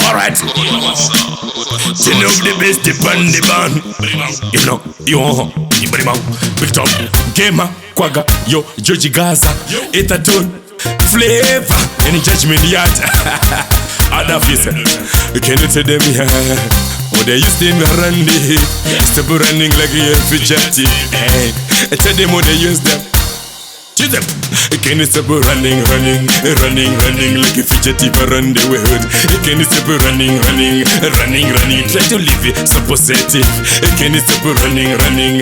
Alright, you know the best upon the band. You know, you bring out big top gamer, quagga, yo, Georgie Gaza, Etatone, flavor, any judgment yard. Other face, can you tell them here? Oh, they used to run the stop running like a fidgety. Tell them what they use them. Choose them. Can you stop running like a fidgety for run the world? Can you stop running, try to live it so positive. Can you stop running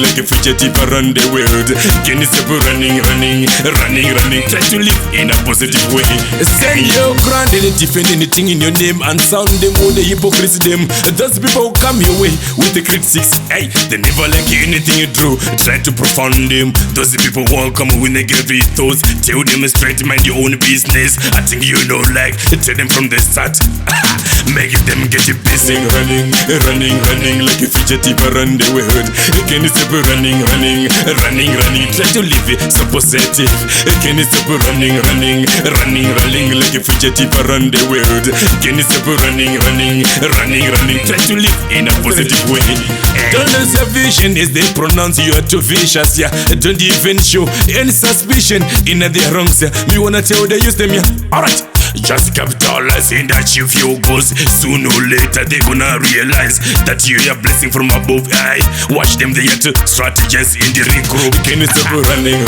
like a fidgety for run the world? Can you stop running, try to live in a positive way. Say your grand, they defend anything in your name and sound them all the hypocrisy them. Those people come your way with the critics. Hey, they never like anything you do. Try to profound them. Those people won't come with negative thoughts. Tell them straight, mind your own business. I think you know, like, tell them from the start. Make them get it busy. Running like a fidgety for run the world. Can you stop running, try to live it so positive. Can you stop running like a fidgety for run the world? Can you stop running, try to live in a positive way. Don't lose your vision as they pronounce you are too vicious, yeah. Don't even show any suspicion in their wrongs, yeah. Me wanna tell they use them, yeah. Alright, just capitalize in that you feel goals. Sooner or later they gonna realize that you are blessing from above. I watch them, they have to strategize in the regroup. Can you stop running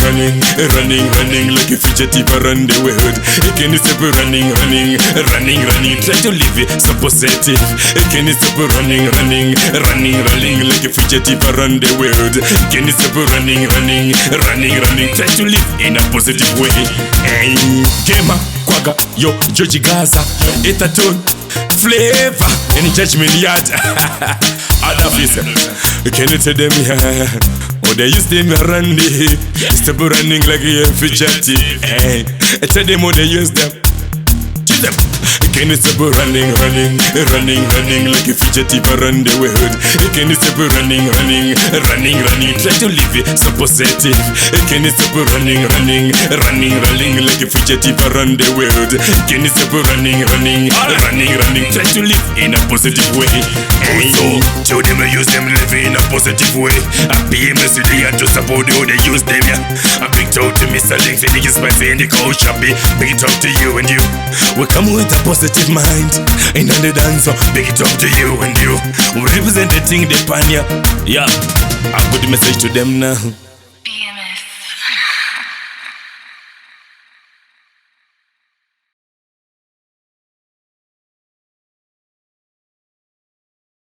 like a fidgety for run the world? Can you stop running, try to live it so positive. Can you stop running like a fidgety for run the world? Can you stop running, try to live in a positive way. Hey, gamer, quagga, yo, Georgie Gaza, Etatone, flavor, any judgment yard. Other face, can you tell them here? Oh, they used to run the stop running like a fidgety. Hey, tell them how they use them. Choose them. Can you stop running like a fidgety for run the world? Can you stop running, try to live it so positive. Can you stop running like a fidgety for run the world? Can you stop running, try to live in a positive way. Also, show them and use them, live in a positive way. I be MSD and to support you, they use them, yeah. A big talk to Mr. Links and he is spicy in the culture. Big talk to you and you. We come with a positive mind in the dance. Big talk to you and you. We represent the thing they pan ya. Yeah, a good message to them now.